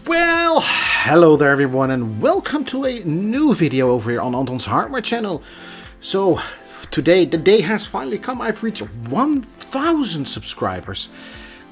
Well, hello there everyone and welcome to a new video over here on Anton's Hardware channel. So, today the day has finally come. I've reached 1000 subscribers.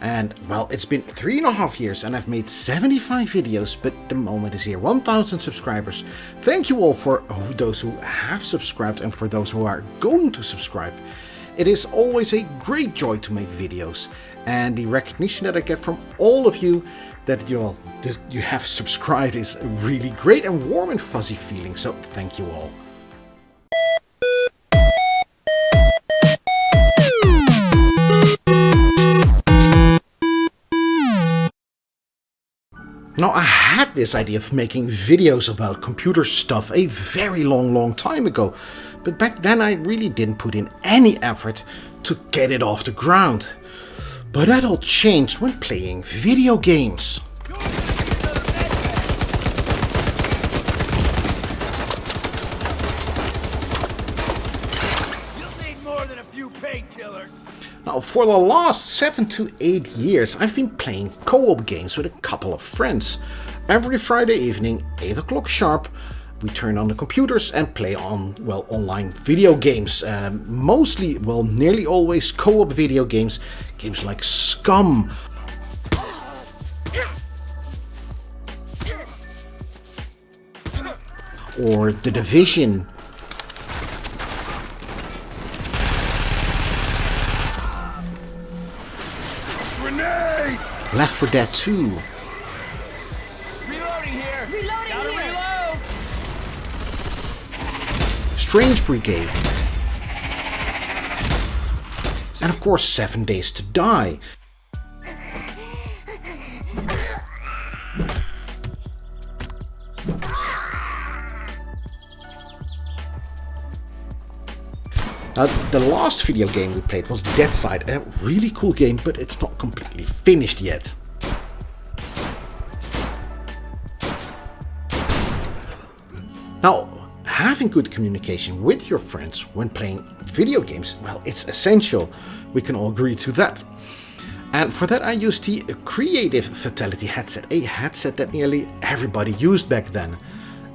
And, well, it's been 3.5 years and I've made 75 videos, but the moment is here. 1000 subscribers. Thank you all for those who have subscribed and for those who are going to subscribe. It is always a great joy to make videos, and the recognition that I get from all of you that you have subscribed is a really great and warm and fuzzy feeling, so thank you all. Now, I had this idea of making videos about computer stuff a very long time ago, but back then I really didn't put in any effort to get it off the ground. But that all changed when playing video games. You'll need more than a few painkillers. Now, for the last 7 to 8 years, I've been playing co-op games with a couple of friends. Every Friday evening, 8 o'clock sharp, we turn on the computers and play on, well, online video games. Mostly, well, nearly always co-op video games. Games like Scum, or The Division, Grenade! Left 4 Dead 2, Reloading here! Reloading Gotta here. reload! Strange Brigade, and of course 7 Days to Die. Now, the last video game we played was Dead Side, a really cool game, but it's not completely finished yet. Now, having good communication with your friends when playing video games, well, it's essential. We can all agree to that. And for that I used the Creative Fatality headset, a headset that nearly everybody used back then.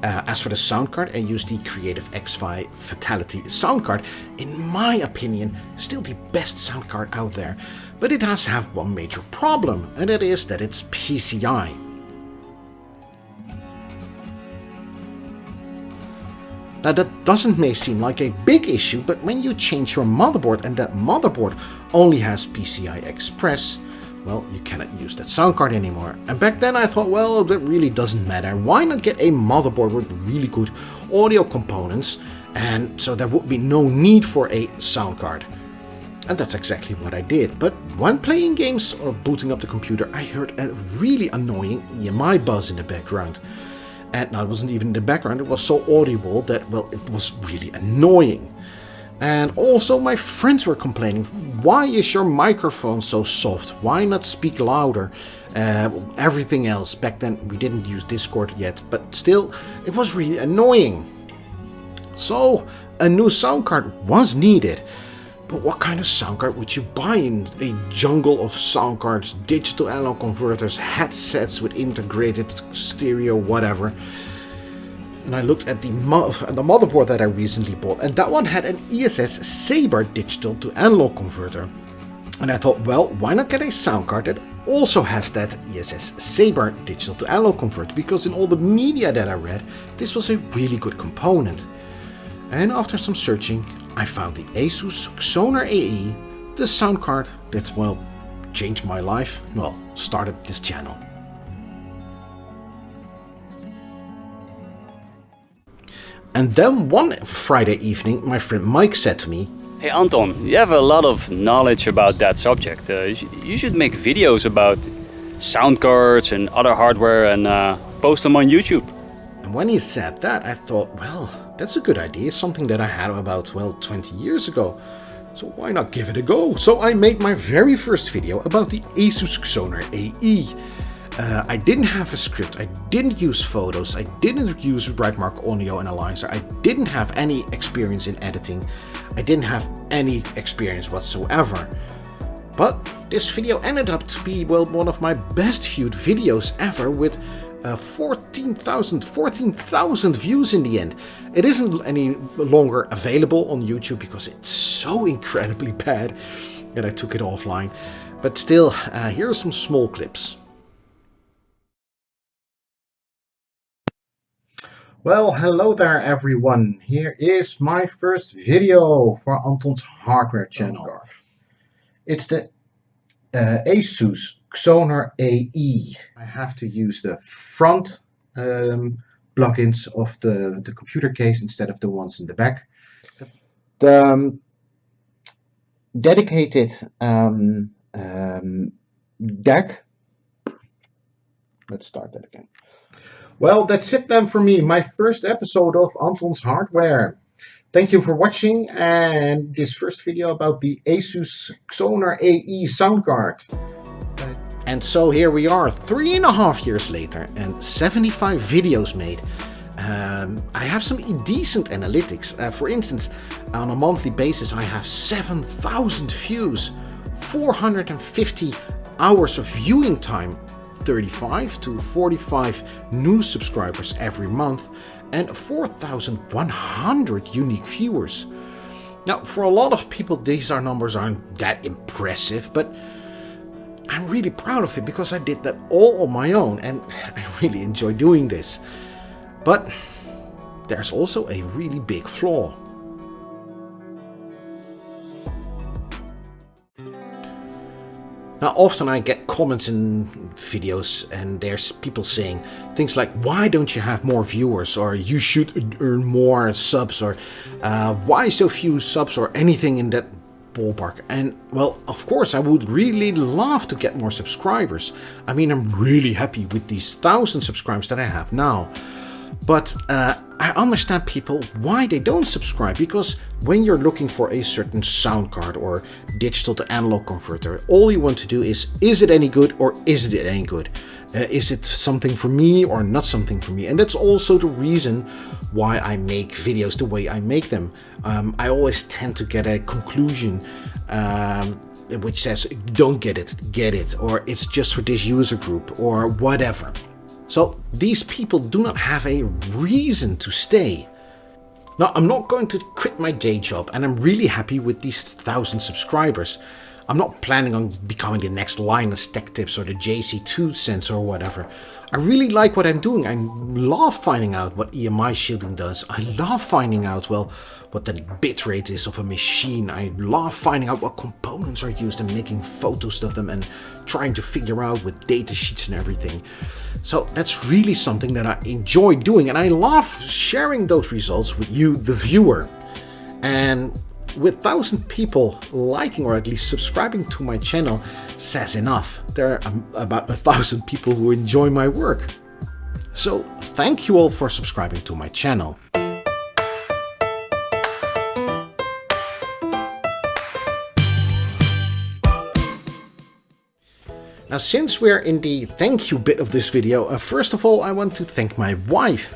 As for the sound card, I used the Creative X-Fi Fatality sound card. In my opinion, still the best sound card out there. But it does have one major problem, and that is that it's PCI. Now, that may seem like a big issue, but when you change your motherboard and that motherboard only has PCI Express, well, you cannot use that sound card anymore. And back then I thought, well, that really doesn't matter. Why not get a motherboard with really good audio components, and so there would be no need for a sound card. And that's exactly what I did. But when playing games or booting up the computer, I heard a really annoying EMI buzz in the background. And now it wasn't even in the background, it was so audible that, well, it was really annoying. And also my friends were complaining, why is your microphone so soft? Why not speak louder? Everything else, back then we didn't use Discord yet, but still, it was really annoying. So, a new sound card was needed. But what kind of sound card would you buy in a jungle of sound cards, digital analog converters, headsets with integrated stereo, whatever? And I looked at the motherboard that I recently bought, and that one had an ESS Sabre digital to analog converter. And I thought, well, why not get a sound card that also has that ESS Sabre digital to analog converter, because in all the media that I read, this was a really good component. And after some searching, I found the Asus Xoner AE, the sound card that, well, changed my life, well, started this channel. And then one Friday evening, my friend Mike said to me, Hey Anton, you have a lot of knowledge about that subject. You should make videos about sound cards and other hardware and post them on YouTube. And when he said that, I thought, well, that's a good idea, something that I had about, well, 20 years ago. So why not give it a go? So I made my very first video about the Asus Xoner AE. I didn't have a script, I didn't use photos, I didn't use Brightmark Audio Analyzer, I didn't have any experience in editing, I didn't have any experience whatsoever. But this video ended up to be, well, one of my best viewed videos ever with 14,000 views in the end. It isn't any longer available on YouTube because it's so incredibly bad that I took it offline. But still, here are some small clips. Well, hello there everyone. Here is my first video for Anton's hardware channel. It's the Asus Xoner AE. I have to use the front plugins of the computer case instead of the ones in the back. The dedicated deck. Let's start that again. Well, that's it then for me, my first episode of Anton's Hardware. Thank you for watching, and this first video about the Asus Xoner AE sound card. And so here we are, 3.5 years later, and 75 videos made. I have some decent analytics. For instance, on a monthly basis, I have 7,000 views, 450 hours of viewing time, 35 to 45 new subscribers every month, and 4,100 unique viewers. Now, for a lot of people, these numbers aren't that impressive, but I'm really proud of it because I did that all on my own, and I really enjoy doing this. But there's also a really big flaw. Now, often I get comments in videos and there's people saying things like, why don't you have more viewers, or you should earn more subs, or why so few subs, or anything in that ballpark. And well, of course I would really love to get more subscribers. I mean, I'm really happy with these 1,000 subscribers that I have now. But I understand people why they don't subscribe, because when you're looking for a certain sound card or digital to analog converter, all you want to do is it any good or isn't it any good? Is it something for me or not something for me? And that's also the reason why I make videos the way I make them. I always tend to get a conclusion which says, don't get it, or it's just for this user group, or whatever. So these people do not have a reason to stay. Now, I'm not going to quit my day job, and I'm really happy with these 1,000 subscribers. I'm not planning on becoming the next Linus Tech Tips or the JC2 sensor or whatever. I really like what I'm doing. I love finding out what EMI shielding does. I love finding out, well, what the bitrate is of a machine. I love finding out what components are used and making photos of them and trying to figure out with data sheets and everything. So that's really something that I enjoy doing, and I love sharing those results with you, the viewer. And with 1,000 people liking or at least subscribing to my channel says enough. There are about 1,000 people who enjoy my work. So thank you all for subscribing to my channel. Now, since we're in the thank you bit of this video, first of all, I want to thank my wife.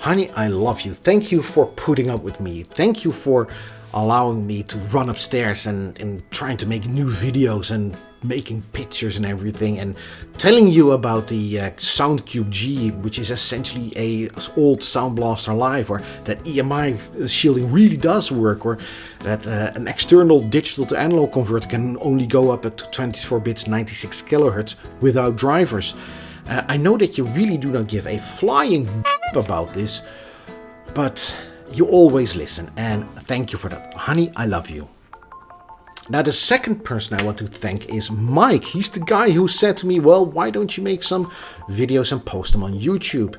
Honey, I love you. Thank you for putting up with me. Thank you for allowing me to run upstairs and trying to make new videos and making pictures and everything, and telling you about the SoundCube G, which is essentially a old Sound Blaster Live, or that EMI shielding really does work, or that an external digital to analog converter can only go up at 24 bits 96 kilohertz without drivers. I know that you really do not give a flying about this, but you always listen, and thank you for that. Honey, I love you. Now, the second person I want to thank is Mike. He's the guy who said to me, well, why don't you make some videos and post them on YouTube?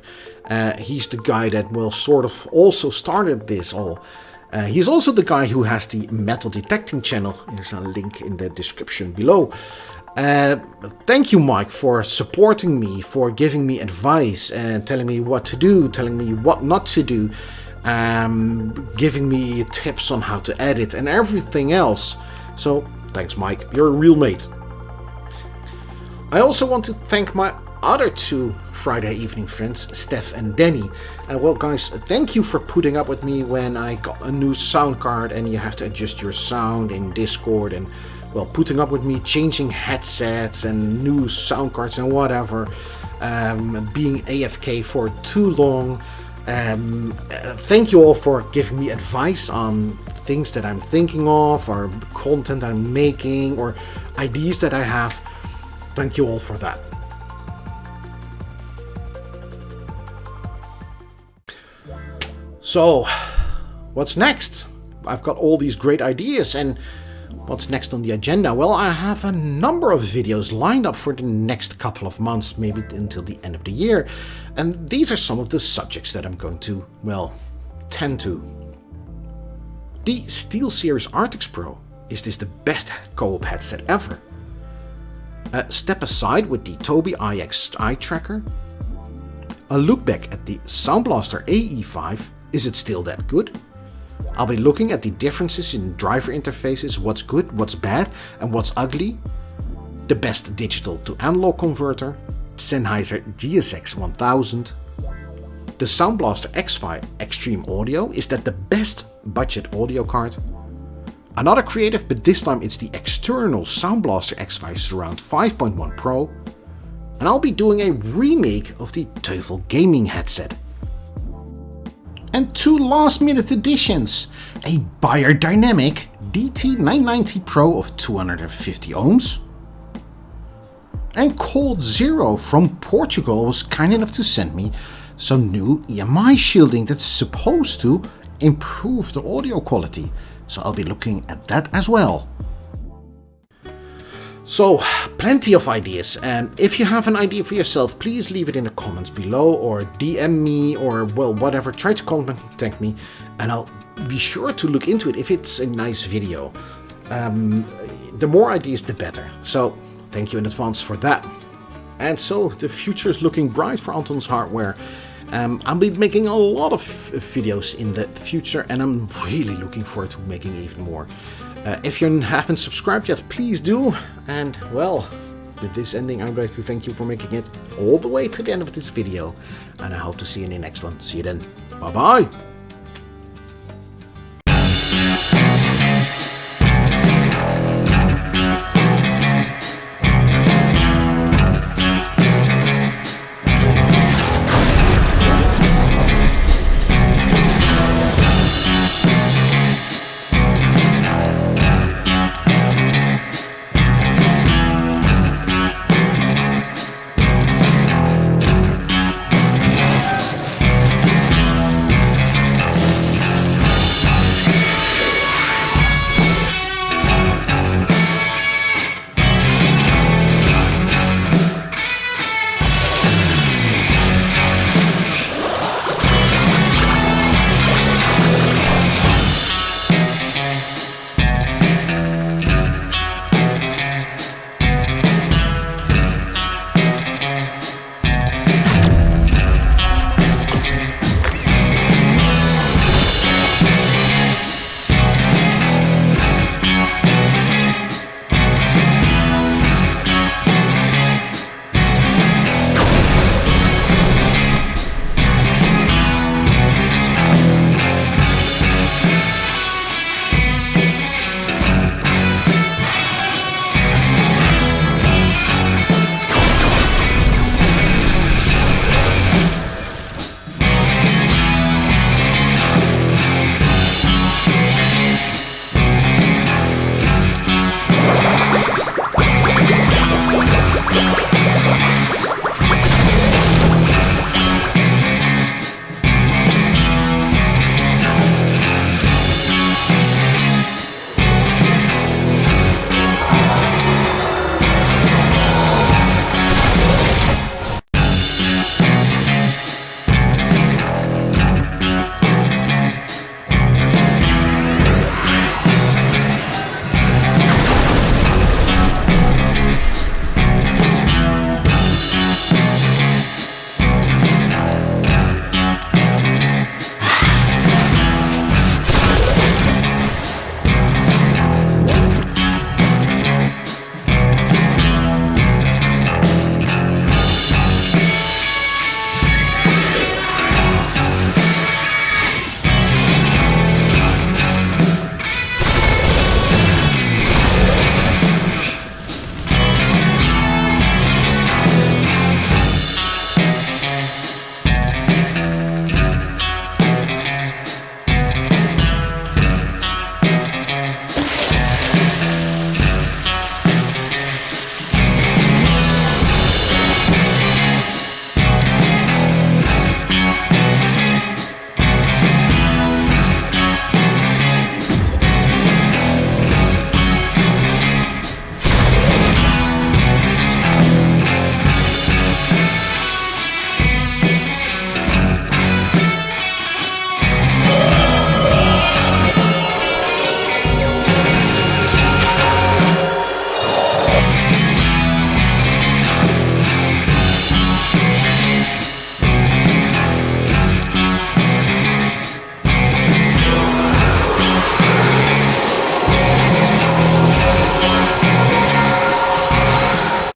He's the guy that, well, sort of also started this all. He's also the guy who has the metal detecting channel. There's a link in the description below. Thank you, Mike, for supporting me, for giving me advice and telling me what to do, telling me what not to do, giving me tips on how to edit and everything else. So thanks, Mike, you're a real mate. I also want to thank my other two Friday evening friends, Steph and Danny. Well, guys, thank you for putting up with me when I got a new sound card and you have to adjust your sound in Discord, and well, putting up with me changing headsets and new sound cards and whatever, being AFK for too long. Thank you all for giving me advice on things that I'm thinking of, or content I'm making, or ideas that I have. Thank you all for that. So, what's next? I've got all these great ideas, and what's next on the agenda? Well, I have a number of videos lined up for the next couple of months, maybe until the end of the year. And these are some of the subjects that I'm going to, well, tend to. The SteelSeries Arctis Pro. Is this the best co-op headset ever? Step aside with the Tobii IX eye tracker. A look back at the Sound Blaster AE5. Is it still that good? I'll be looking at the differences in driver interfaces, what's good, what's bad, and what's ugly. The best digital to analog converter, Sennheiser GSX 1000. The Sound Blaster X5 Extreme Audio, is that the best budget audio card? Another creative, but this time it's the external Sound Blaster X5 Surround 5.1 Pro. And I'll be doing a remake of the Teufel gaming headset. And 2 last minute additions. A Beyerdynamic DT990 Pro of 250 ohms. And Cold Zero from Portugal was kind enough to send me some new EMI shielding that's supposed to improve the audio quality. So I'll be looking at that as well. So, plenty of ideas, and if you have an idea for yourself, please leave it in the comments below, or DM me, or well, whatever, try to contact me, and I'll be sure to look into it if it's a nice video. The more ideas, the better. So, thank you in advance for that. And so, the future is looking bright for Anton's Hardware. I'll be making a lot of videos in the future, and I'm really looking forward to making even more. If you haven't subscribed yet, please do. And well, with this ending, I'd like to thank you for making it all the way to the end of this video. And I hope to see you in the next one. See you then. Bye bye.